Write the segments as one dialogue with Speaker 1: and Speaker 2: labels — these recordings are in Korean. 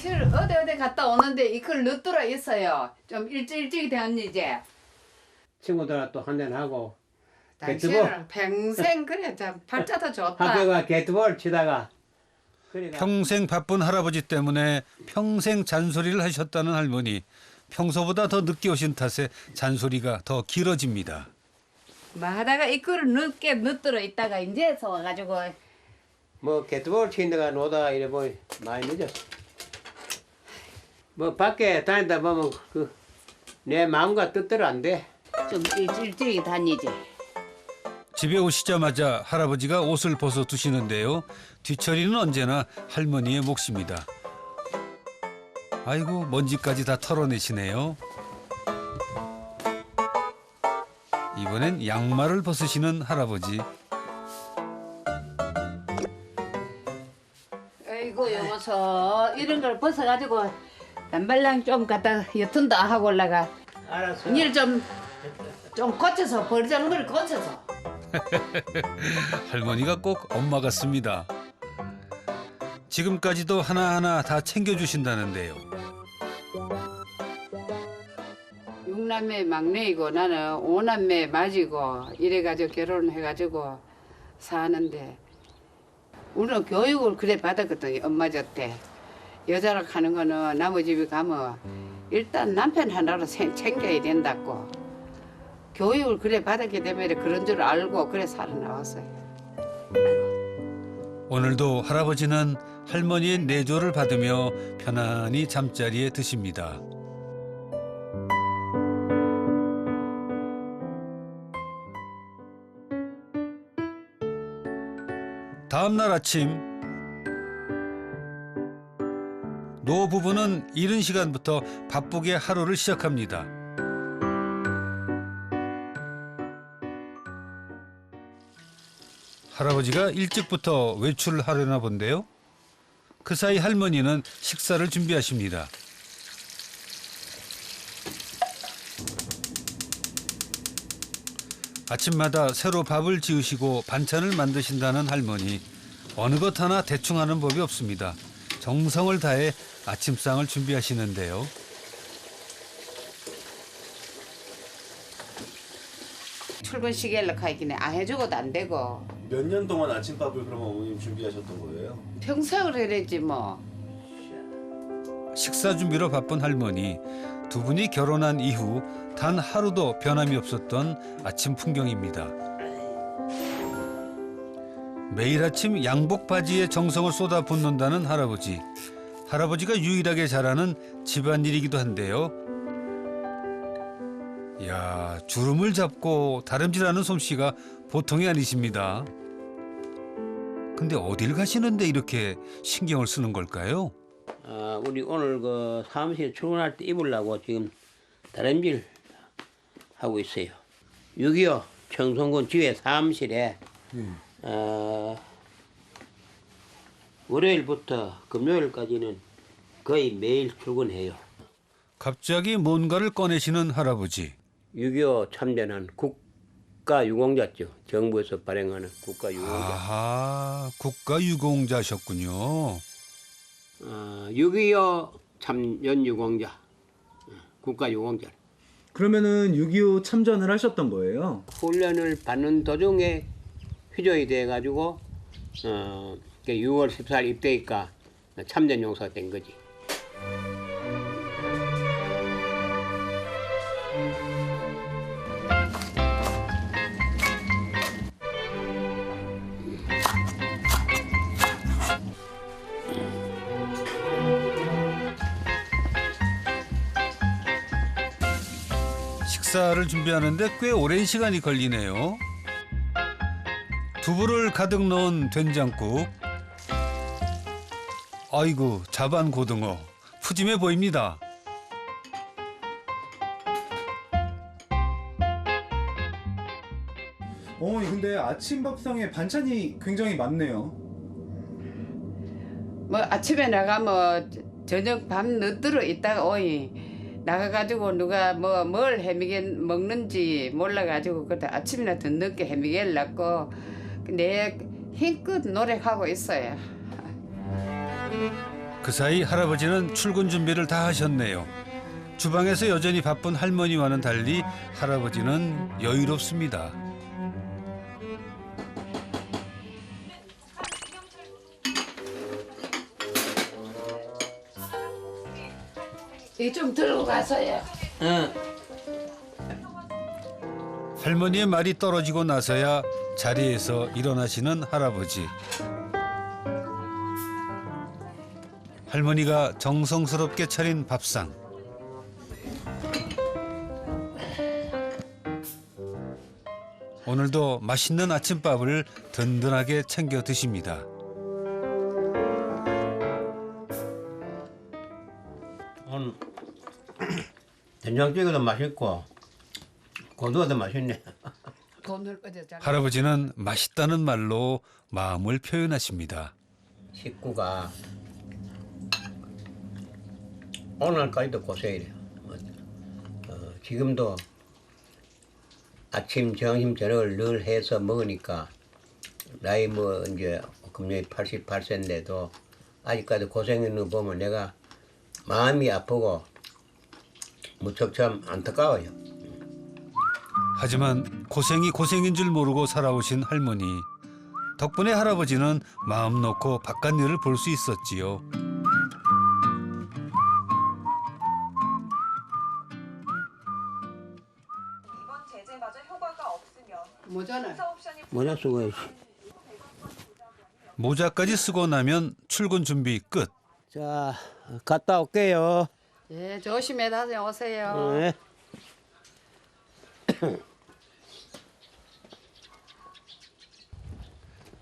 Speaker 1: 당신을 어디 갔다 오는데 이걸 늦들어 있어요. 좀 일찍 되었니 이제.
Speaker 2: 친구들하고 또 한잔 하고
Speaker 1: 당신은 평생 그래 참 팔자도 좋다.
Speaker 2: 학교가 게트볼 치다가 그러니까
Speaker 3: 평생 바쁜 할아버지 때문에 평생 잔소리를 하셨다는 할머니. 평소보다 더 늦게 오신 탓에 잔소리가 더 길어집니다.
Speaker 1: 뭐 하다가 이거를 늦게 늦들어 있다가 이제서 와가지고
Speaker 2: 뭐 게트볼 치다가 노다 이래 보니 많이 늦었어. 뭐 밖에 다니다 보면 그 내 마음과 뜻대로 안 돼.
Speaker 1: 좀 일찍 다니지.
Speaker 3: 집에 오시자마자 할아버지가 옷을 벗어 두시는데요. 뒤처리는 언제나 할머니의 몫입니다. 아이고 먼지까지 다 털어내시네요. 이번엔 양말을 벗으시는 할아버지.
Speaker 1: 아이고 여보서 이런 걸 벗어가지고 단발랑 좀 갖다 여튼다 하고 올라가.
Speaker 2: 알았어.
Speaker 1: 일 좀 고쳐서 버리자는 걸 고쳐서.
Speaker 3: 할머니가 꼭 엄마 같습니다. 지금까지도 하나하나 다 챙겨주신다는데요.
Speaker 1: 육남매 막내이고 나는 오남매 맞이고 이래가지고 결혼해가지고 사는데 우리는 교육을 그래 받았거든요. 엄마 줬대. 여자라 하는 거는 남의 집에 가면 일단 남편 하나로 챙겨야 된다고. 교육을 그래 받았기 때문에 그런 줄 알고 그래 살아나왔어요.
Speaker 3: 오늘도 할아버지는 할머니의 내조를 받으며 편안히 잠자리에 드십니다. 다음 날 아침 노 부부는 이른 시간부터 바쁘게 하루를 시작합니다. 할아버지가 일찍부터 외출을 하려나 본데요. 그 사이 할머니는 식사를 준비하십니다. 아침마다 새로 밥을 지으시고 반찬을 만드신다는 할머니. 어느 것 하나 대충 하는 법이 없습니다. 정성을 다해 아침상을 준비하시는데요.
Speaker 1: 출근 시계를 가기는 안 해주고도 안 되고
Speaker 4: 몇 년 동안 아침밥을 그럼 어머님 준비하셨던 거예요?
Speaker 1: 평생을 해야지 뭐.
Speaker 3: 식사 준비로 바쁜 할머니. 두 분이 결혼한 이후 단 하루도 변함이 없었던 아침 풍경입니다. 매일 아침 양복 바지에 정성을 쏟아붓는다는 할아버지. 할아버지가 유일하게 잘하는 집안일이기도 한데요. 이야, 주름을 잡고 다림질하는 솜씨가 보통이 아니십니다. 근데 어딜 가시는데 이렇게 신경을 쓰는 걸까요?
Speaker 2: 우리 오늘 그 사무실 출근할 때 입으려고 지금 다림질 하고 있어요. 6.25 청송군 지회 사무실에 월요일부터 금요일까지는 거의 매일 출근해요.
Speaker 3: 갑자기 뭔가를 꺼내시는 할아버지.
Speaker 2: 6.25 참전한 국가유공자죠. 정부에서 발행하는 국가유공자.
Speaker 3: 아하, 국가유공자셨군요.
Speaker 2: 6.25 참전유공자, 국가유공자.
Speaker 5: 그러면은 6.25 참전을 하셨던 거예요?
Speaker 2: 훈련을 받는 도중에 휘조이 돼가지고 6월 14일 입대니까 참전용사가 된 거지.
Speaker 3: 식사를 준비하는데 꽤 오랜 시간이 걸리네요. 두부를 가득 넣은 된장국. 아이고, 자반 고등어. 푸짐해 보입니다.
Speaker 5: 어머니 근데 아침 밥상에 반찬이 굉장히 많네요.
Speaker 1: 뭐 아침에 나가면 저녁 밤 늦들어 있다가 오이 나가가지고 누가 뭐 뭘 해미게 먹는지 몰라가지고 그때 아침이나 더 늦게 해미게를 낳고 내 힘껏 노력하고 있어요.
Speaker 3: 그 사이 할아버지는 출근 준비를 다 하셨네요. 주방에서 여전히 바쁜 할머니와는 달리 할아버지는 여유롭습니다.
Speaker 1: 이 좀 들고 가서요.
Speaker 2: 응.
Speaker 3: 할머니의 말이 떨어지고 나서야 자리에서 일어나시는 할아버지. 할머니가 정성스럽게 차린 밥상. 오늘도 맛있는 아침밥을 든든하게 챙겨 드십니다.
Speaker 2: 오늘 된장찌개도 맛있고 고등어도 맛있네.
Speaker 1: 돈을 어디 잘.
Speaker 3: 할아버지는 맛있다는 말로 마음을 표현하십니다.
Speaker 2: 식구가 오늘까지도 고생이래요. 지금도 아침, 점심, 저녁을 늘 해서 먹으니까 나이 뭐 이제 금년에 88세인데도 아직까지 고생하는 거 보면 내가 마음이 아프고 무척 참 안타까워요.
Speaker 3: 하지만 고생이 고생인 줄 모르고 살아오신 할머니. 덕분에 할아버지는 마음 놓고 바깥일을 볼 수 있었지요.
Speaker 6: 이번 제재마저 효과가 없으면
Speaker 1: 모자는
Speaker 6: 수사 옵션이
Speaker 2: 모자 쓰고 해야지.
Speaker 3: 모자까지 쓰고 나면 출근 준비 끝.
Speaker 2: 자, 갔다 올게요.
Speaker 1: 예, 조심해 다녀오세요.
Speaker 2: 네.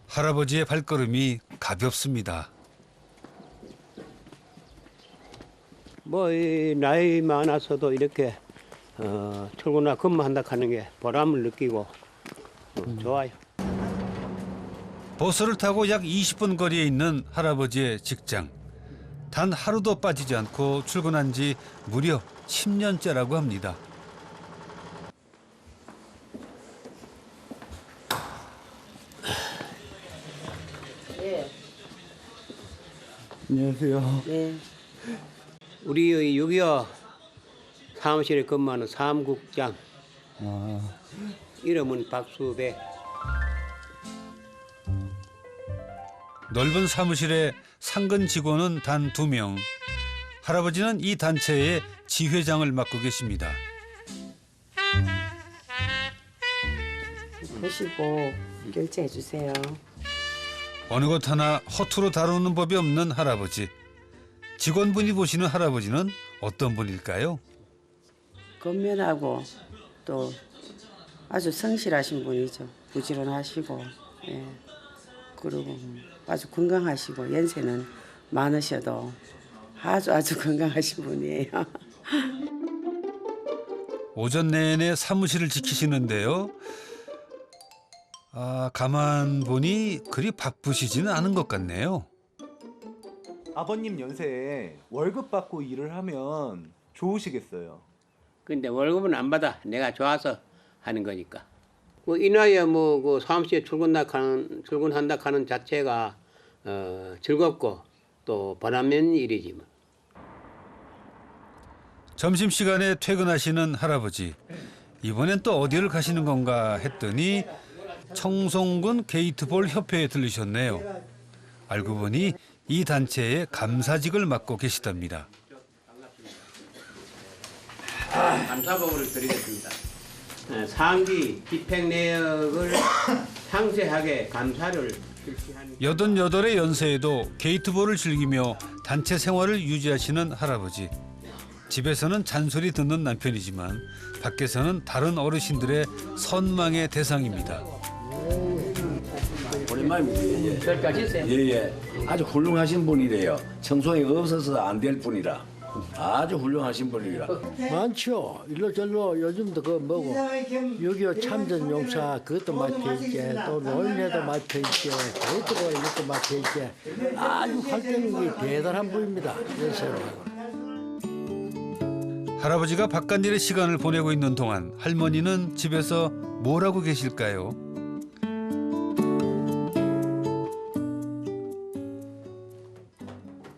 Speaker 3: 할아버지의 발걸음이 가볍습니다.
Speaker 2: 뭐 이 나이 많아서도 이렇게 출근하고 근무한다 하는 게 보람을 느끼고 좋아요.
Speaker 3: 버스를 타고 약 20분 거리에 있는 할아버지의 직장. 단 하루도 빠지지 않고 출근한 지 무려 10년째라고 합니다.
Speaker 5: 안녕하세요.
Speaker 1: 네.
Speaker 2: 우리 6.25 사무실에 근무하는 사무국장. 이름은 박수배.
Speaker 3: 넓은 사무실에 상근 직원은 단 2명. 할아버지는 이 단체의 지회장을 맡고 계십니다.
Speaker 7: 보시고 결제해 주세요.
Speaker 3: 어느 것 하나 허투루 다루는 법이 없는 할아버지. 직원분이 보시는 할아버지는 어떤 분일까요?
Speaker 7: 건면하고 또 아주 성실하신 분이죠. 부지런하시고, 예. 그리고 아주 건강하시고 연세는 많으셔도 아주 건강하신 분이에요.
Speaker 3: 오전 내내 사무실을 지키시는데요. 가만 보니 그리 바쁘시지는 않은 것 같네요.
Speaker 5: 아버님 연세에 월급 받고 일을 하면 좋으시겠어요.
Speaker 2: 근데 월급은 안 받아. 내가 좋아서 하는 거니까. 뭐 이 나이에 뭐 그 사무실에 출근한다 하는 자체가 즐겁고 또 보람있는 일이지 뭐.
Speaker 3: 점심시간에 퇴근하시는 할아버지. 이번엔 또 어디를 가시는 건가 했더니 청송군 게이트볼 협회에 들르셨네요. 알고 보니 이 단체의 감사직을 맡고 계시답니다.
Speaker 2: 감사법을 드리겠습니다. 상기 집행 내역을 상세하게 감사를 실시하는
Speaker 3: 88의 연세에도 게이트볼을 즐기며 단체 생활을 유지하시는 할아버지. 집에서는 잔소리 듣는 남편이지만 밖에서는 다른 어르신들의 선망의 대상입니다.
Speaker 8: 오랜만입니다. 예. 아주 훌륭하신 분이래요. 청소에 없어서 안 될 분이라. 아주 훌륭하신 분이라.
Speaker 9: 많죠. 일로절로 요즘도 그 뭐고 6.25 참전용사 그것도 맡혀있게 또 노인회도 맡혀있게 게이트볼 이것도 맡혀있게 아주 활동이 대단한 분입니다. 연세로.
Speaker 3: 할아버지가 바깥일에 시간을 보내고 있는 동안 할머니는 집에서 뭘 하고 계실까요?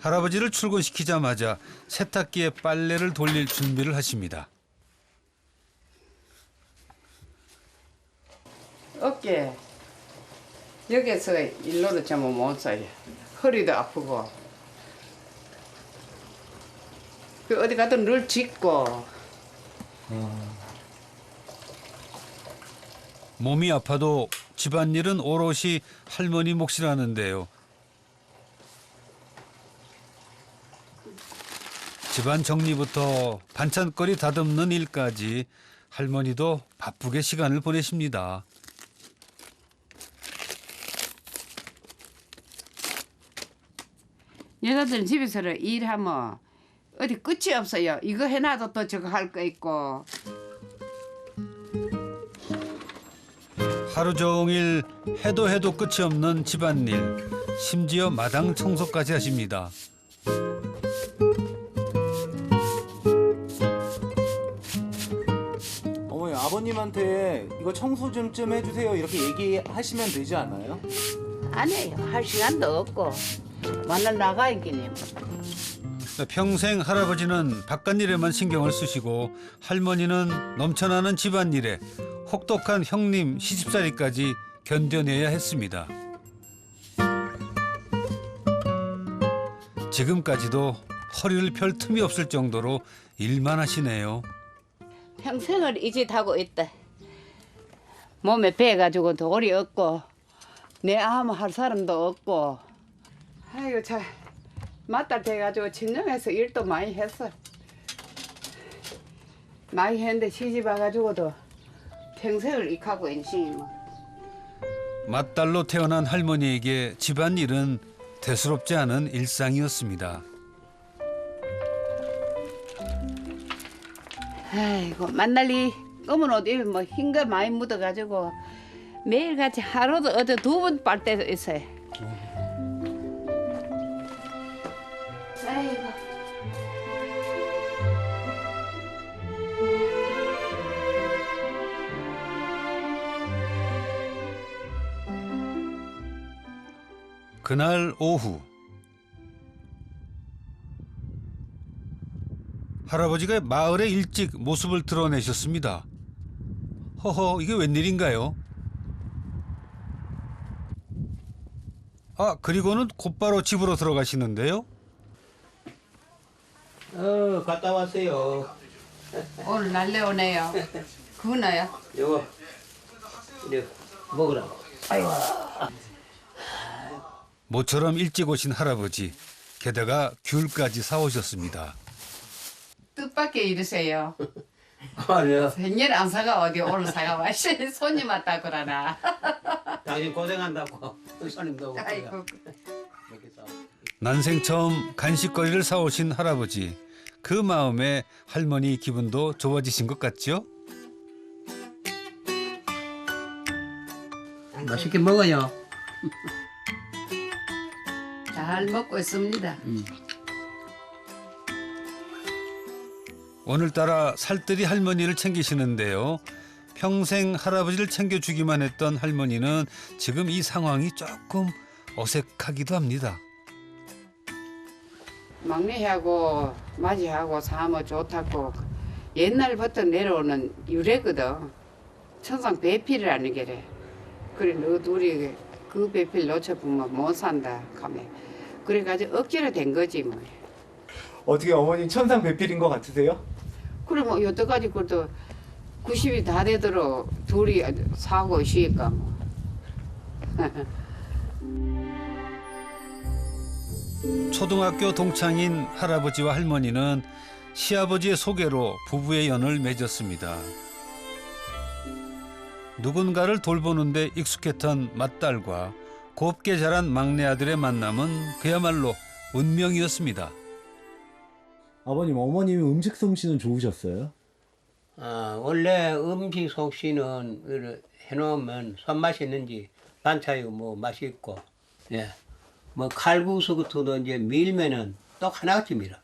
Speaker 3: 할아버지를 출근시키자마자 세탁기에 빨래를 돌릴 준비를 하십니다.
Speaker 1: 어깨 여기서 일로는 전부 못 써요. 허리도 아프고 그 어디 가도 늘 짖고
Speaker 3: 몸이 아파도 집안일은 오롯이 할머니 몫이라는데요. 집안 정리부터 반찬거리 다듬는 일까지 할머니도 바쁘게 시간을 보내십니다.
Speaker 1: 여자들은 집에서 일하면 어디 끝이 없어요. 이거 해놔도 또 저거 할 거 있고.
Speaker 3: 하루 종일 해도 끝이 없는 집안일, 심지어 마당 청소까지 하십니다.
Speaker 5: 어머니 아버님한테 이거 청소 좀 해주세요 이렇게 얘기하시면 되지 않아요?
Speaker 1: 안 해요. 할 시간도 없고 맨날 나가 있기는.
Speaker 3: 평생 할아버지는 바깥일에만 신경을 쓰시고 할머니는 넘쳐나는 집안일에 혹독한 형님 시집살이까지 견뎌내야 했습니다. 지금까지도 허리를 펼 틈이 없을 정도로 일만 하시네요.
Speaker 1: 평생을 이 짓 하고 있다. 몸에 배가지고 돌이 없고 내 아무 할 사람도 없고. 아이고 참 맞달 돼가지고 친정에서 일도 많이 했어. 많이 했는데 시집 와가지고도 평생을 익하고 있지 뭐.
Speaker 3: 맏딸로 태어난 할머니에게 집안일은 대수롭지 않은 일상이었습니다.
Speaker 1: 아이고 만날이 검은 옷 입으면 뭐 흰 거 많이 묻어가지고 매일같이 하루도 어디 2번 빨 때도 있어요. 아이고.
Speaker 3: 그날 오후 할아버지가 마을에 일찍 모습을 드러내셨습니다. 허허, 이게 웬일인가요? 아, 그리고는 곧바로 집으로 들어가시는데요.
Speaker 2: 갔다 왔어요.
Speaker 1: 오늘 날래 오네요. 그거나요?
Speaker 2: 이거 이제 먹으라고.
Speaker 3: 모처럼 일찍 오신 할아버지, 게다가 귤까지 사오셨습니다.
Speaker 1: 뜻밖의 일이세요.
Speaker 2: 아니요.
Speaker 1: 생일 안 사가 어디 오늘 사가 와. 손님 왔다 그러나.
Speaker 2: 당신 고생한다고 손님도 오고.
Speaker 1: 아이고.
Speaker 3: 난생 처음 간식거리를 사오신 할아버지, 그 마음에 할머니 기분도 좋아지신 것 같죠?
Speaker 2: 맛있게 먹어요.
Speaker 1: 잘 먹고 있습니다.
Speaker 3: 오늘따라 살뜰히 할머니를 챙기시는데요. 평생 할아버지를 챙겨주기만 했던 할머니는 지금 이 상황이 조금 어색하기도 합니다.
Speaker 1: 막내하고 맞이하고 사면 좋다고 옛날부터 내려오는 유래거든. 천상 배필이라는 게래. 그래 너 둘이 그 배필 놓쳐보면 못 산다 하며 그래가지고 억지로 된 거지 뭐.
Speaker 5: 어떻게 어머니 천상 배필인 것 같으세요?
Speaker 1: 그래 뭐 여태까지 그래도 90이 다 되도록 둘이 사고 쉬니까 뭐.
Speaker 3: 초등학교 동창인 할아버지와 할머니는 시아버지의 소개로 부부의 연을 맺었습니다. 누군가를 돌보는데 익숙했던 맏딸과 곱게 자란 막내 아들의 만남은 그야말로 운명이었습니다.
Speaker 5: 아버님 어머님이 음식 솜씨는 좋으셨어요?
Speaker 2: 원래 음식 솜씨는 이렇게 해놓으면 손맛이 있는지 반찬이고 뭐 맛이 있고, 예, 뭐 칼국수부터도 이제 밀면은 똑 하나같이 밀어.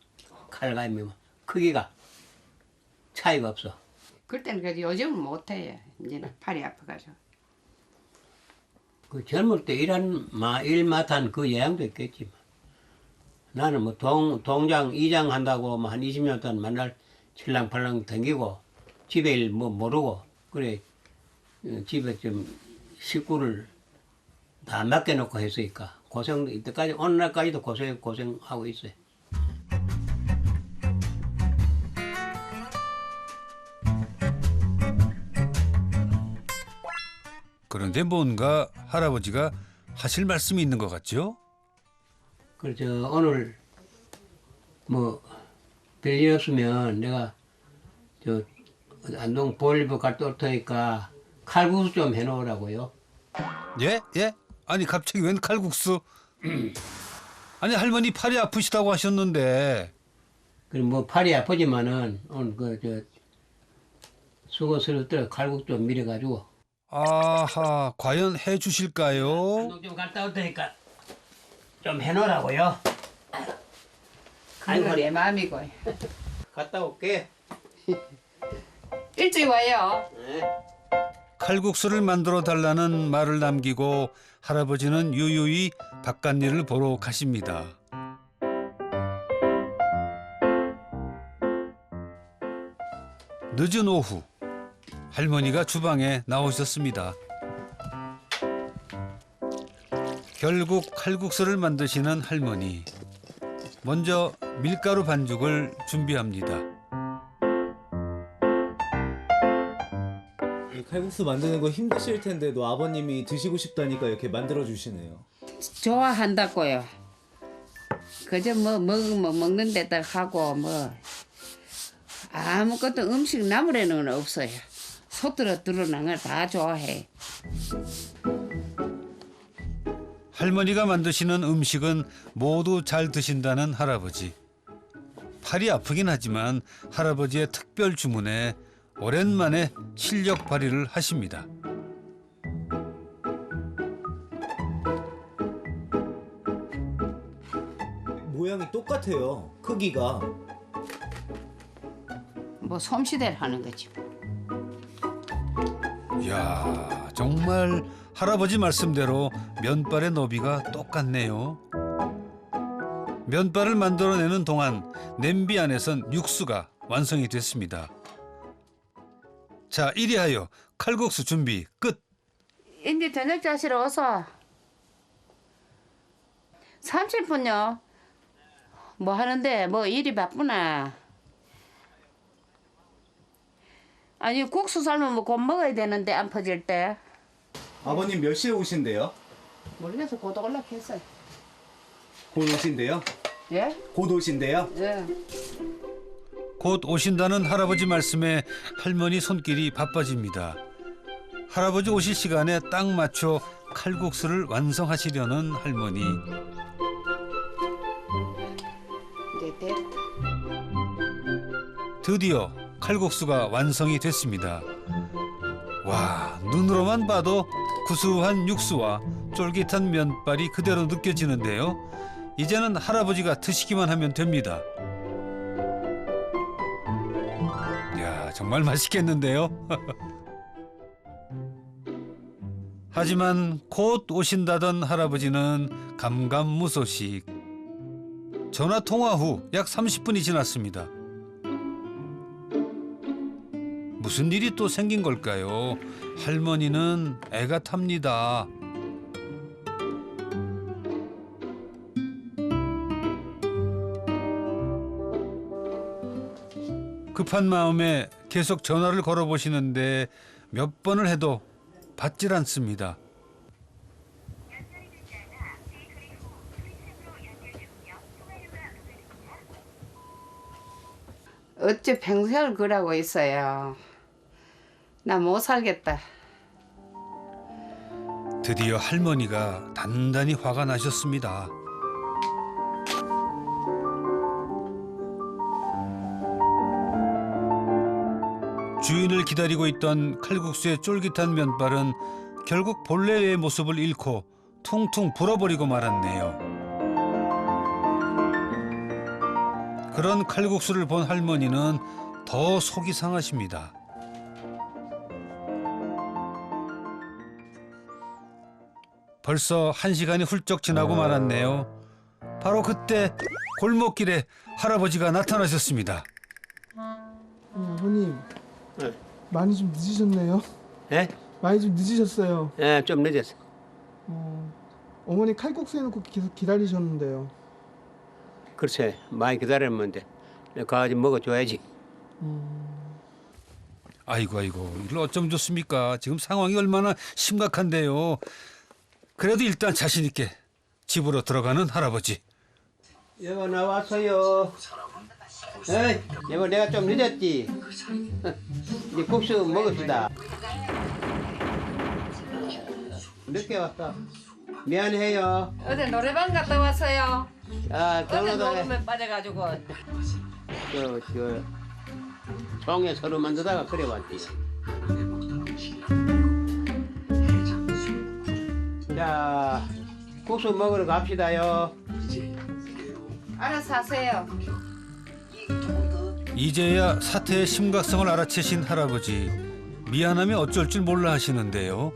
Speaker 2: 칼갈면 크기가 차이가 없어.
Speaker 1: 그때는 그래도 요즘은 못해요. 이제는 팔이 아파가지고.
Speaker 2: 그 젊을 때 일 맡한 그 영향도 있겠지만 나는 뭐 동장 이장 한다고 뭐 한 20년 동안 맨날 칠랑팔랑 댕기고 집에 일 뭐 모르고 그래 집에 좀 식구를 다 맡겨놓고 했으니까 고생 이때까지 오늘날까지도 고생하고 있어요.
Speaker 3: 그런데 뭔가 할아버지가 하실 말씀이 있는 것 같죠?
Speaker 2: 그래서 오늘 뭐 별일 없으면 내가 저 안동 보일부 갔다 올 테니까 칼국수 좀 해놓으라고요.
Speaker 3: 예? 예? 아니 갑자기 웬 칼국수? 아니 할머니 팔이 아프시다고 하셨는데.
Speaker 2: 그럼 뭐 팔이 아프지만은 오늘 저 수고스럽더라 칼국수 좀 밀어가지고.
Speaker 3: 아하, 과연 해주실까요?
Speaker 2: 안동 좀 갔다 올 테니까 좀 해놓으라고요.
Speaker 1: 그건 내 마음이고.
Speaker 2: 갔다 올게.
Speaker 1: 일찍 와요.
Speaker 2: 네.
Speaker 3: 칼국수를 만들어 달라는 말을 남기고 할아버지는 유유히 바깥일을 보러 가십니다. 늦은 오후 할머니가 주방에 나오셨습니다. 결국 칼국수를 만드시는 할머니. 먼저 밀가루 반죽을 준비합니다.
Speaker 5: 이 칼국수 만드는 거 힘드실 텐데도 아버님이 드시고 싶다니까 이렇게 만들어 주시네요.
Speaker 1: 좋아한다고요. 그저 뭐 먹으면 먹는 데다 하고 뭐 아무것도 음식 나무래는 없어요. 소들어 들어난 걸 다 좋아해.
Speaker 3: 할머니가 만드시는 음식은 모두 잘 드신다는 할아버지. 팔이 아프긴 하지만 할아버지의 특별 주문에 오랜만에 실력 발휘를 하십니다.
Speaker 5: 모양이 똑같아요. 크기가.
Speaker 1: 뭐 솜씨대로 하는 거지.
Speaker 3: 이야, 정말 할아버지 말씀대로 면발의 너비가 똑같네요. 면발을 만들어내는 동안 냄비 안에선 육수가 완성이 됐습니다. 자, 이리하여 칼국수 준비 끝.
Speaker 1: 이제 저녁 자시러 와서 30분요. 뭐 하는데 뭐 일이 바쁘나. 아니 국수 삶으면 뭐 곧 먹어야 되는데 안 퍼질 때.
Speaker 5: 아버님 몇 시에 오신대요?
Speaker 1: 모르겠어. 곧 올라했어요.
Speaker 5: 곧 오신대요?
Speaker 1: 예?
Speaker 5: 곧 오신대요?
Speaker 1: 예.
Speaker 3: 곧 오신다는 할아버지 말씀에 할머니 손길이 바빠집니다. 할아버지 오실 시간에 딱 맞춰 칼국수를 완성하시려는 할머니.
Speaker 1: 이제 됐다.
Speaker 3: 드디어 칼국수가 완성이 됐습니다. 와, 눈으로만 봐도 구수한 육수와 쫄깃한 면발이 그대로 느껴지는데요. 이제는 할아버지가 드시기만 하면 됩니다. 이야, 정말 맛있겠는데요. 하지만 곧 오신다던 할아버지는 감감무소식. 전화 통화 후 약 30분이 지났습니다. 무슨 일이 또 생긴 걸까요? 할머니는 애가 탑니다. 급한 마음에 계속 전화를 걸어보시는데 몇 번을 해도 받질 않습니다.
Speaker 1: 어째 평생을 그러고 있어요. 나 못 살겠다.
Speaker 3: 드디어 할머니가 단단히 화가 나셨습니다. 주인을 기다리고 있던 칼국수의 쫄깃한 면발은 결국 본래의 모습을 잃고 퉁퉁 불어버리고 말았네요. 그런 칼국수를 본 할머니는 더 속이 상하십니다. 벌써 1시간이 훌쩍 지나고 말았네요. 바로 그때 골목길에 할아버지가 나타나셨습니다.
Speaker 10: 아버님
Speaker 2: 네.
Speaker 10: 많이 좀 늦으셨네요.
Speaker 2: 예?
Speaker 10: 많이 좀 늦으셨어요.
Speaker 2: 예, 좀 늦었어.
Speaker 10: 어머니 칼국수 해놓고 계속 기다리셨는데요.
Speaker 2: 글쎄, 많이 기다렸면 돼. 내가 가서 먹어줘야지.
Speaker 3: 아이고 이걸 어쩜 좋습니까? 지금 상황이 얼마나 심각한데요. 그래도 일단 자신 있게 집으로 들어가는 할아버지.
Speaker 2: 여보 나왔어요. 에이, 여보 내가 좀 늦었지. 이제 국수 먹읍시다. 늦게 왔다. 미안해요.
Speaker 1: 어제 노래방 갔다 왔어요.
Speaker 2: 아,
Speaker 1: 어제
Speaker 2: 경로당에
Speaker 1: 녹음에 빠져가지고.
Speaker 2: 종에 서로 만들다가 그래 왔지. 자, 국수 먹으러 갑시다요.
Speaker 1: 알아서 하세요.
Speaker 3: 이제야 사태의 심각성을 알아채신 할아버지. 미안하면 어쩔 줄 몰라 하시는데요.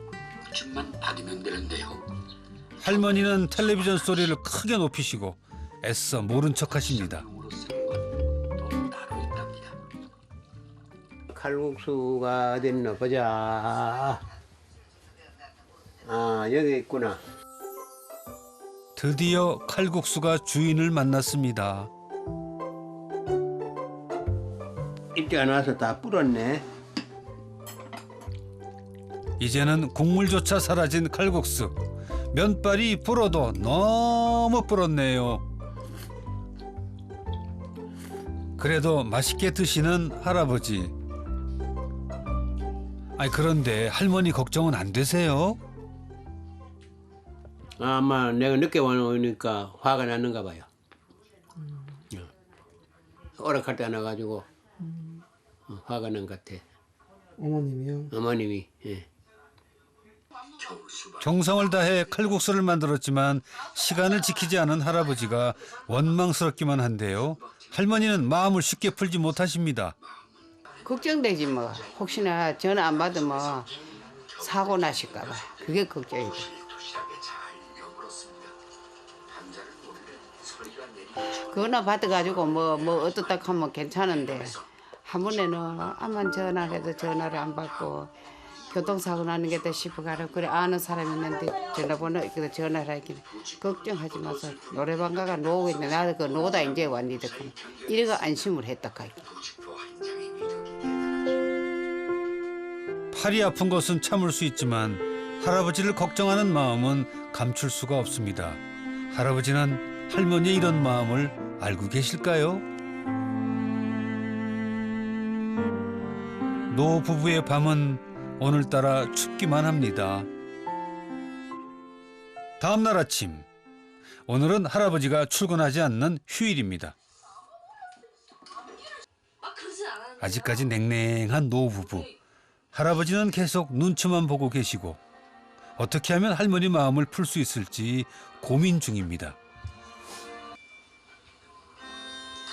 Speaker 3: 할머니는 텔레비전 소리를 크게 높이시고 애써 모른 척하십니다.
Speaker 2: 칼국수가 어딨나 보자. 아, 여기 있구나.
Speaker 3: 드디어 칼국수가 주인을 만났습니다.
Speaker 2: 일찍 안 와서 다 불었네.
Speaker 3: 이제는 국물조차 사라진 칼국수. 면발이 불어도 너무 불었네요. 그래도 맛있게 드시는 할아버지. 아니 그런데 할머니 걱정은 안 되세요?
Speaker 2: 아마 내가 늦게 와놓으니까 화가 났는가 봐요. 오락할 때 안 와가지고 화가 난 것 같아.
Speaker 10: 어머님이요?
Speaker 2: 어머님이. 예.
Speaker 3: 정성을 다해 칼국수를 만들었지만 시간을 지키지 않은 할아버지가 원망스럽기만 한데요. 할머니는 마음을 쉽게 풀지 못하십니다.
Speaker 1: 걱정되지 뭐. 혹시나 전화 안 받으면 사고 나실까 봐. 그게 걱정이다. 전화 받아가지고 뭐 어떻다 하면 괜찮은데 한 번에는 암만 전화를 해도 전화를 안 받고 교통사고 나는 게 더 싶어가지고 그래 아는 사람이 있는데 전화번호 있거든 전화를 하기는 걱정하지 마서 노래방 가가 노고 있는데 나도 그 노다 이제 왔니들 이래가 안심을 했다 카이.
Speaker 3: 팔이 아픈 것은 참을 수 있지만 할아버지를 걱정하는 마음은 감출 수가 없습니다. 할아버지는 할머니의 이런 마음을 알고 계실까요? 노 부부의 밤은 오늘따라 춥기만 합니다. 다음 날 아침, 오늘은 할아버지가 출근하지 않는 휴일입니다. 아직까지 냉랭한 노 부부. 할아버지는 계속 눈치만 보고 계시고 어떻게 하면 할머니 마음을 풀 수 있을지 고민 중입니다.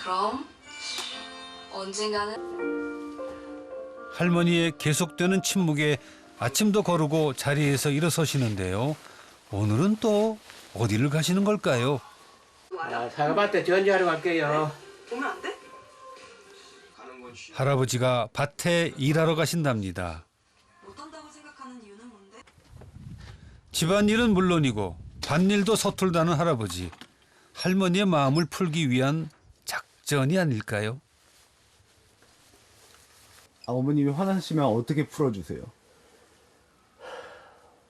Speaker 11: 그럼 언젠가는
Speaker 3: 할머니의 계속되는 침묵에 아침도 거르고 자리에서 일어서시는데요. 오늘은 또 어디를 가시는 걸까요?
Speaker 2: 아, 사과밭에 전지하러 갈게요.
Speaker 6: 오면 안 돼?
Speaker 3: 할아버지가 밭에 일하러 가신답니다.
Speaker 6: 못 한다고 생각하는 이유는 뭔데?
Speaker 3: 집안일은 물론이고 밭일도 서툴다는 할아버지. 할머니의 마음을 풀기 위한 작전이 아닐까요?
Speaker 5: 어머님이 화나시면 어떻게 풀어주세요?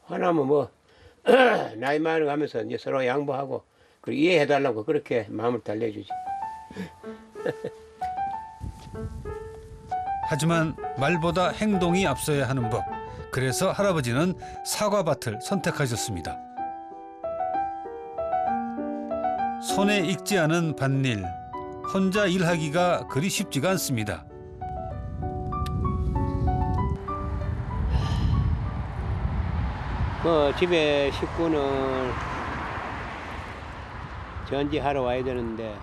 Speaker 2: 화나면 뭐 나이 많아가면서 이제 서로 양보하고 그리고 이해해달라고 그렇게 마음을 달래주지.
Speaker 3: 하지만 말보다 행동이 앞서야 하는 법. 그래서 할아버지는 사과밭을 선택하셨습니다. 손에 익지 않은 밭일. 혼자 일하기가 그리 쉽지가 않습니다.
Speaker 2: 집에 식구는 전지하러 와야 되는데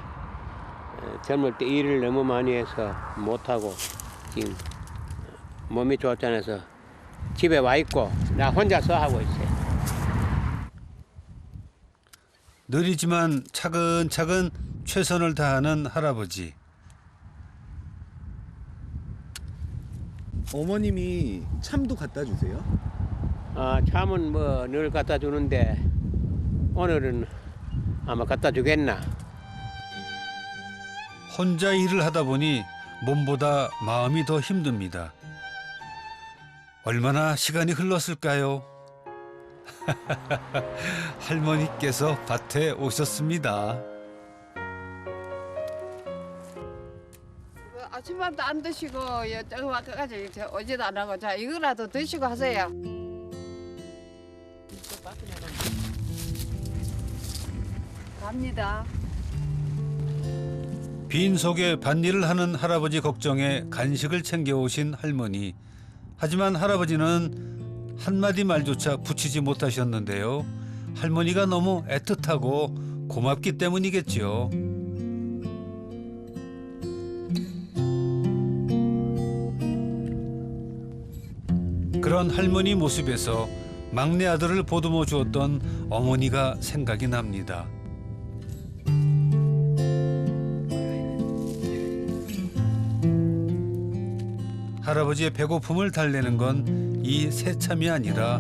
Speaker 2: 젊을 때 일을 너무 많이 해서 못하고 지금 몸이 좋지 않아서 집에 와 있고 나 혼자서 하고 있어요.
Speaker 3: 느리지만 차근차근 최선을 다하는 할아버지.
Speaker 5: 어머님이 참도 갖다 주세요?
Speaker 12: 참은 뭐 늘 갖다 주는데 오늘은 아마 갖다 주겠나.
Speaker 3: 혼자 일을 하다 보니 몸보다 마음이 더 힘듭니다. 얼마나 시간이 흘렀을까요? 할머니께서 밭에 오셨습니다.
Speaker 1: 아침밥도 안 드시고 저거까지 오지도 안 하고 자 이거라도 드시고 하세요. 갑니다.
Speaker 3: 빈속에 밭일을 하는 할아버지 걱정에 간식을 챙겨오신 할머니. 하지만 할아버지는 한마디 말조차 붙이지 못하셨는데요. 할머니가 너무 애틋하고 고맙기 때문이겠죠. 그런 할머니 모습에서 막내 아들을 보듬어 주었던 어머니가 생각이 납니다. 할아버지의 배고픔을 달래는 건 이 새참이 아니라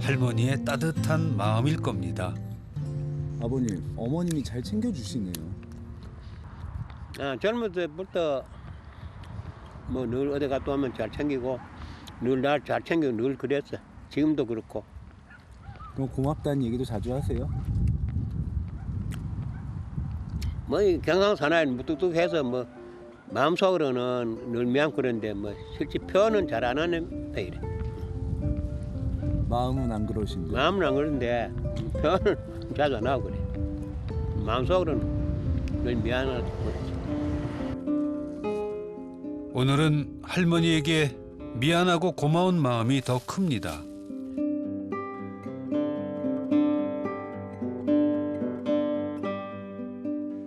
Speaker 3: 할머니의 따뜻한 마음일 겁니다.
Speaker 5: 아버님, 어머님이 잘 챙겨주시네요.
Speaker 12: 젊을 때부터 뭐 늘 어디 갔다 오면 잘 챙기고 늘 날 잘 챙기고 늘 그랬어. 지금도 그렇고.
Speaker 5: 그럼 고맙다는 얘기도 자주 하세요?
Speaker 12: 뭐 경상사나이 무뚝뚝해서 뭐 마음속으로는 늘 미안고 그런데 뭐 실제 표현은 잘 안 하는 편이래.
Speaker 5: 마음은 안 그러신데?
Speaker 12: 마음은 안 그런데 표현을 자주 안 하고 그래. 마음속으로는 늘 미안하고 그랬어.
Speaker 3: 오늘은 할머니에게 미안하고 고마운 마음이 더 큽니다.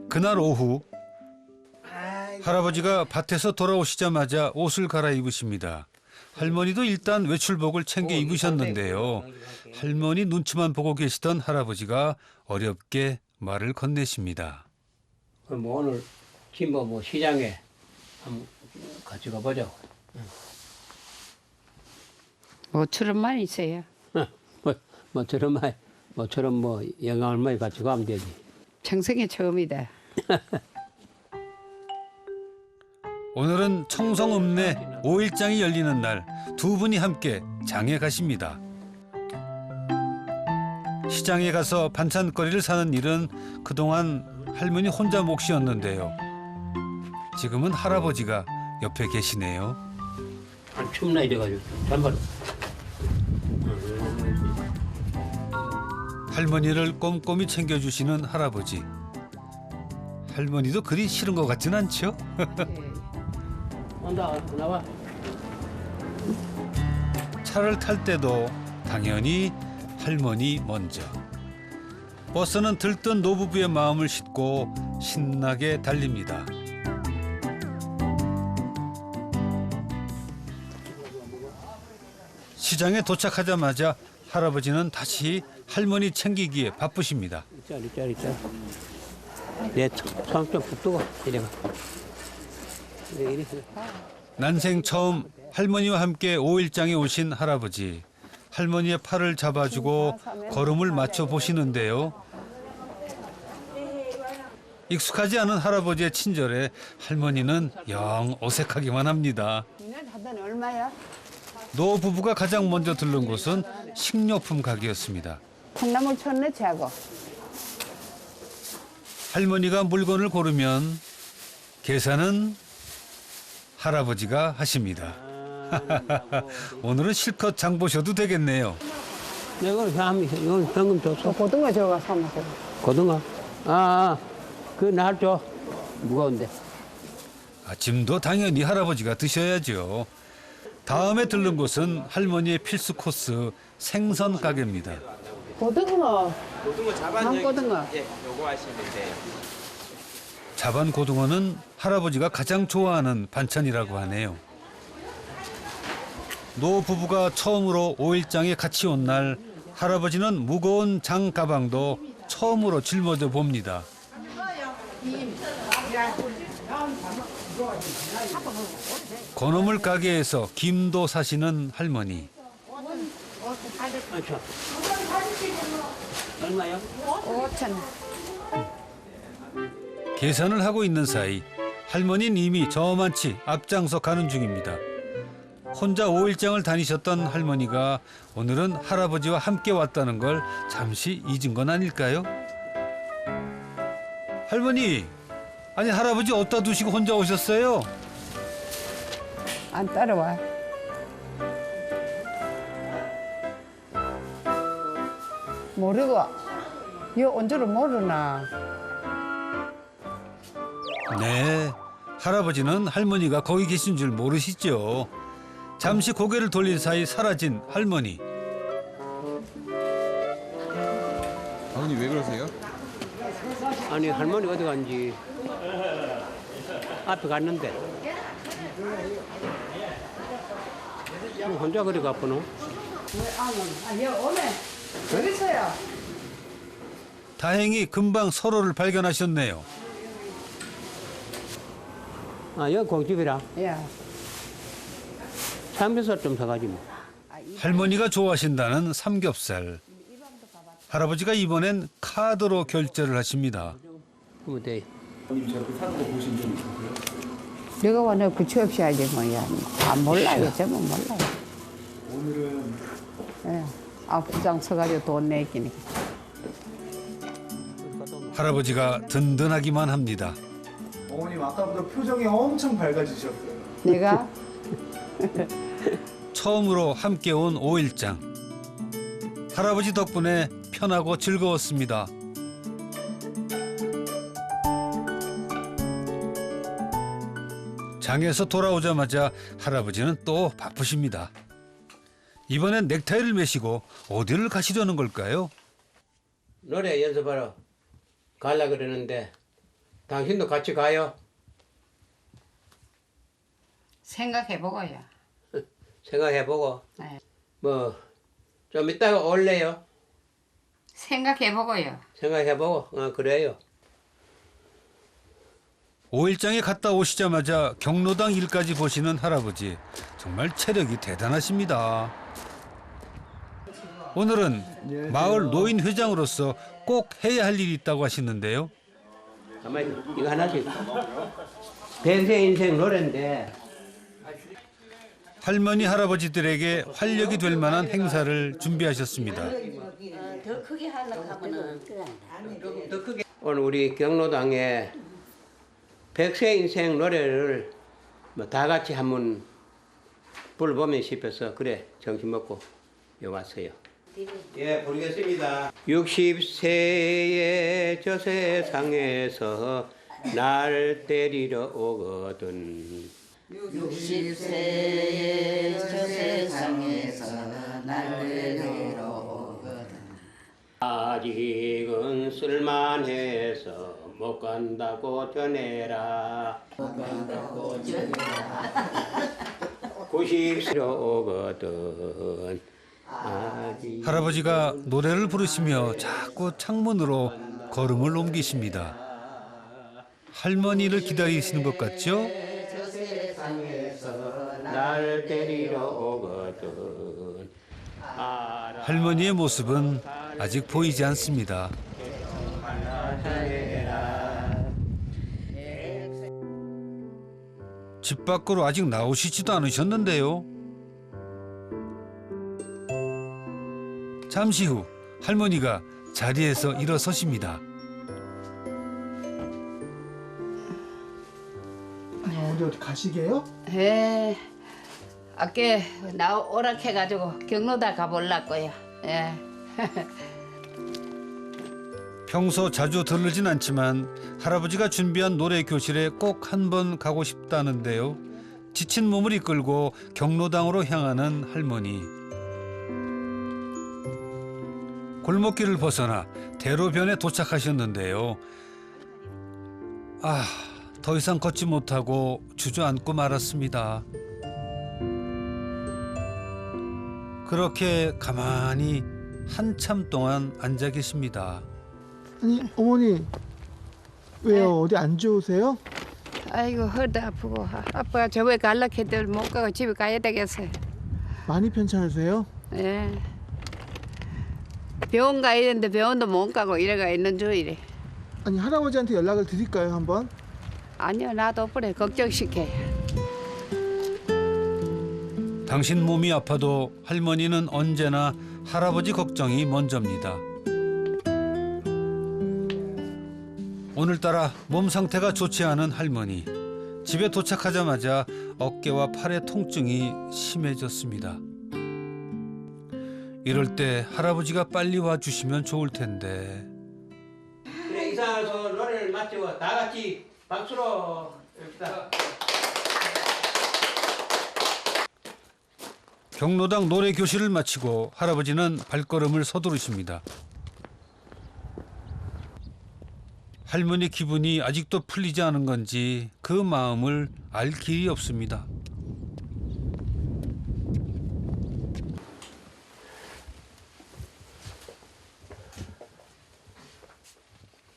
Speaker 3: 그날 오후 할아버지가 밭에서 돌아오시자마자 옷을 갈아입으십니다. 할머니도 일단 외출복을 챙겨 입으셨는데요. 할머니 눈치만 보고 계시던 할아버지가 어렵게 말을 건네십니다.
Speaker 12: 그럼 뭐 오늘 김보 뭐 시장에 한번 같이 가보자고.
Speaker 1: 모처럼만 있어요.
Speaker 12: 모처럼 뭐 영감을 많이 같이 가면 되지.
Speaker 1: 평생에 처음이다.
Speaker 3: 오늘은 청성읍내 5일장이 열리는 날 두 분이 함께 장에 가십니다. 시장에 가서 반찬거리를 사는 일은 그동안 할머니 혼자 몫이었는데요. 지금은 할아버지가 옆에 계시네요.
Speaker 12: 춥나 이래가지고 잠바로.
Speaker 3: 할머니를 꼼꼼히 챙겨주시는 할아버지. 할머니도 그리 싫은 것 같진 않죠?
Speaker 12: 온다 나와.
Speaker 3: 차를 탈 때도 당연히 할머니 먼저. 버스는 들뜬 노부부의 마음을 싣고 신나게 달립니다. 시장에 도착하자마자 할아버지는 다시 할머니 챙기기에 바쁘십니다.
Speaker 12: 짜리. 내 손 좀 붙들고 이래가. 이래.
Speaker 3: 난생 처음 할머니와 함께 5일장에 오신 할아버지. 할머니의 팔을 잡아주고 걸음을 맞춰 보시는데요. 익숙하지 않은 할아버지의 친절에 할머니는 영 어색하기만 합니다.
Speaker 1: 하던 얼마야?
Speaker 3: 노 부부가 가장 먼저 들른 곳은 식료품 가게였습니다.
Speaker 1: 콩나물 쳤네 하고.
Speaker 3: 할머니가 물건을 고르면 계산은 할아버지가 하십니다. 오늘은 실컷 장 보셔도 되겠네요.
Speaker 12: 이건 현금 줬어.
Speaker 1: 고등어 저거 사먹어.
Speaker 12: 고등어? 그거 날 줘. 무거운데.
Speaker 3: 아침도 당연히 할아버지가 드셔야죠. 다음에 들른 곳은 할머니의 필수 코스 생선 가게입니다.
Speaker 1: 고등어.
Speaker 13: 자반
Speaker 1: 고등어.
Speaker 13: 예, 요거 하시면 돼요.
Speaker 3: 자반 고등어는 할아버지가 가장 좋아하는 반찬이라고 하네요. 노 부부가 처음으로 5일장에 같이 온 날 할아버지는 무거운 장 가방도 처음으로 짊어져 봅니다. 건어물 가게에서 김도 사시는 할머니.
Speaker 12: 얼마요?
Speaker 1: 5,000원.
Speaker 3: 계산을 하고 있는 사이 할머니는 이미 저만치 앞장서 가는 중입니다. 혼자 5일장을 다니셨던 할머니가 오늘은 할아버지와 함께 왔다는 걸 잠시 잊은 건 아닐까요? 할머니, 아니 할아버지 어디다 두시고 혼자 오셨어요?
Speaker 1: 안 따라와. 모르고 요 온 줄을 모르나.
Speaker 3: 네, 할아버지는 할머니가 거기 계신 줄 모르시죠. 잠시 고개를 돌린 사이 사라진 할머니.
Speaker 14: 아버님 왜 그러세요?
Speaker 12: 아니 할머니 어디 간지 앞에 갔는데 혼자 그리 가쁘노?
Speaker 1: 오네. 여기 있어요.
Speaker 3: 다행히 금방 서로를 발견하셨네요.
Speaker 12: 아 여기 고깃집이라
Speaker 1: 예.
Speaker 12: 삼겹살 좀 사가지 뭐.
Speaker 3: 할머니가 좋아하신다는 삼겹살. 할아버지가 이번엔 카드로 결제를 하십니다.
Speaker 12: 그러면 돼.
Speaker 5: 어머님 저렇게 사는 거 보신 적 있으세요?
Speaker 1: 내가 완전 그치 없이 알지 뭐야. 몰라요. 저는 몰라요.
Speaker 5: 오늘은
Speaker 1: 예. 앞장 서가지고 돈 내기니까.
Speaker 3: 할아버지가 든든하기만 합니다.
Speaker 10: 어머님 아까보다 표정이 엄청 밝아지셨어요.
Speaker 1: 내가
Speaker 3: 처음으로 함께 온 5일장. 할아버지 덕분에 편하고 즐거웠습니다. 장에서 돌아오자마자 할아버지는 또 바쁘십니다. 이번엔 넥타이를 매시고 어디를 가시려는 걸까요?
Speaker 12: 노래 연습하러 가려 그러는데 당신도 같이 가요?
Speaker 1: 생각해보고요.
Speaker 12: 생각해보고
Speaker 1: 네.
Speaker 12: 뭐 좀 이따가 올래요?
Speaker 1: 생각해보고요.
Speaker 12: 생각해보고 그래요.
Speaker 3: 5일장에 갔다 오시자마자 경로당 일까지 보시는 할아버지. 정말 체력이 대단하십니다. 오늘은 마을 노인회장으로서 꼭 해야 할 일이 있다고 하시는데요.
Speaker 12: 가만히 이거 하나씩. 평생 인생 노래인데
Speaker 3: 할머니 할아버지들에게 활력이 될 만한 행사를 준비하셨습니다.
Speaker 7: 더 크게 하려고 하면은
Speaker 12: 더 크게. 오늘 우리 경로당에 백세 인생 노래를 뭐 다 같이 한번 불러보면 싶어서 그래 정신 먹고 여기 왔어요. 예, 부르겠습니다. 60세의 저 세상에서 날 때리러 오거든.
Speaker 7: 60세의 저 세상에서 날 데리러 오거든.
Speaker 12: 아직은 쓸만해서 못 간다고 전해라.
Speaker 7: 못 간다고 전해라.
Speaker 12: 90세로 오거든.
Speaker 3: 할아버지가 노래를 부르시며 자꾸 창문으로 걸음을 옮기십니다. 할머니를 기다리시는 것 같죠?
Speaker 12: 날 데리러 오거든.
Speaker 3: 할머니의 모습은 아직 보이지 않습니다. 집 밖으로 아직 나오시지도 않으셨는데요. 잠시 후 할머니가 자리에서 일어서십니다.
Speaker 10: 어디 가시게요?
Speaker 1: 예. 아까 나 오락해가지고 경로다 가볼라고요. 예.
Speaker 3: 평소 자주 들르진 않지만 할아버지가 준비한 노래 교실에 꼭 한 번 가고 싶다는데요. 지친 몸을 이끌고 경로당으로 향하는 할머니. 골목길을 벗어나 대로변에 도착하셨는데요. 더 이상 걷지 못하고 주저앉고 말았습니다. 그렇게 가만히 한참 동안 앉아 계십니다.
Speaker 10: 아니 어머니 왜요? 어디 안 좋으세요?
Speaker 1: 아이고 허리도 아프고 아빠가 저번에 갈라 했더니 못 가고 집에 가야 되겠어요.
Speaker 10: 많이 편찮으세요?
Speaker 1: 예. 병원 가야 되는데 병원도 못 가고 이래가 있는 중이래.
Speaker 10: 아니 할아버지한테 연락을 드릴까요 한번?
Speaker 1: 아니요 나도 그래 걱정시켜.
Speaker 3: 당신 몸이 아파도 할머니는 언제나 할아버지 걱정이 먼저입니다. 오늘따라 몸 상태가 좋지 않은 할머니. 집에 도착하자마자 어깨와 팔의 통증이 심해졌습니다. 이럴 때 할아버지가 빨리 와주시면 좋을 텐데.
Speaker 12: 그래 이사서 노래를 마치고 다 같이 박수로 합시다.
Speaker 3: 경로당 노래 교실을 마치고 할아버지는 발걸음을 서두르십니다. 할머니 기분이 아직도 풀리지 않은 건지 그 마음을 알 길이 없습니다.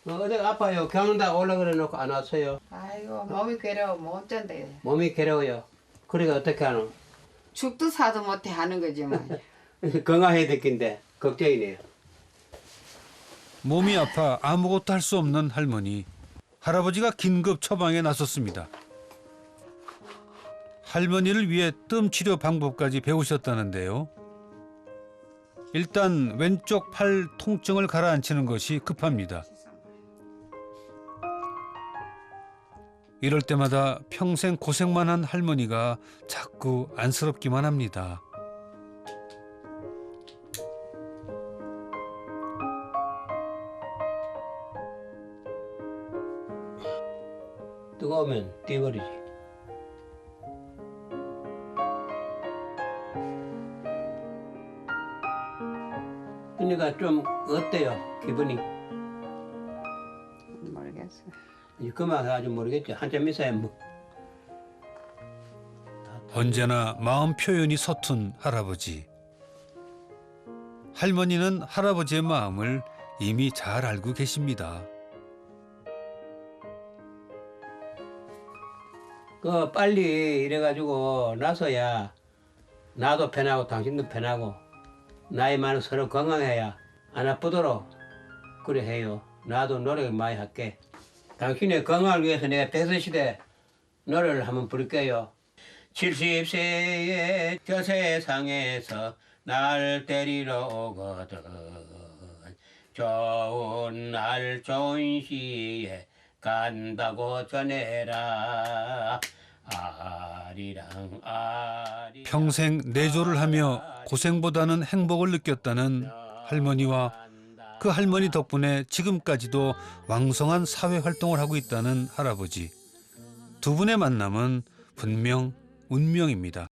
Speaker 12: 어디가 아파요? 경로당 올라 그래 놓고 안 왔어요.
Speaker 1: 아이고 몸이 괴로워 못 잔대.
Speaker 12: 몸이 괴로워요. 그러니까 어떻게 하노?
Speaker 1: 죽도 사도 못해 하는 거지 뭐.
Speaker 12: 건강해야 될 텐데 걱정이네요.
Speaker 3: 몸이 아파 아무것도 할 수 없는 할머니. 할아버지가 긴급 처방에 나섰습니다. 할머니를 위해 뜸 치료 방법까지 배우셨다는데요. 일단 왼쪽 팔 통증을 가라앉히는 것이 급합니다. 이럴 때마다 평생 고생만 한 할머니가 자꾸 안쓰럽기만 합니다.
Speaker 12: 뜨거우면 떼버리지. 그러니까 좀 어때요 기분이?
Speaker 1: 모르겠어.
Speaker 12: 그만 아주 모르겠죠. 한참 있어야 뭐.
Speaker 3: 언제나 마음 표현이 서툰 할아버지. 할머니는 할아버지의 마음을 이미 잘 알고 계십니다.
Speaker 12: 그 빨리 이래가지고 나서야 나도 편하고 당신도 편하고 나이 많은 서로 건강해야 안 아프도록 그래 해요. 나도 노력 많이 할게. 당신의 건강을 위해서 내가 대서시대 노래를 한번 부를게요. 70세에 저 세상에서 날 데리러 오거든 좋은 날 좋은 시에 간다고 전해라. 아리랑 아리랑.
Speaker 3: 평생 내조를 하며 고생보다는 행복을 느꼈다는 할머니와 그 할머니 덕분에 지금까지도 왕성한 사회 활동을 하고 있다는 할아버지. 두 분의 만남은 분명 운명입니다.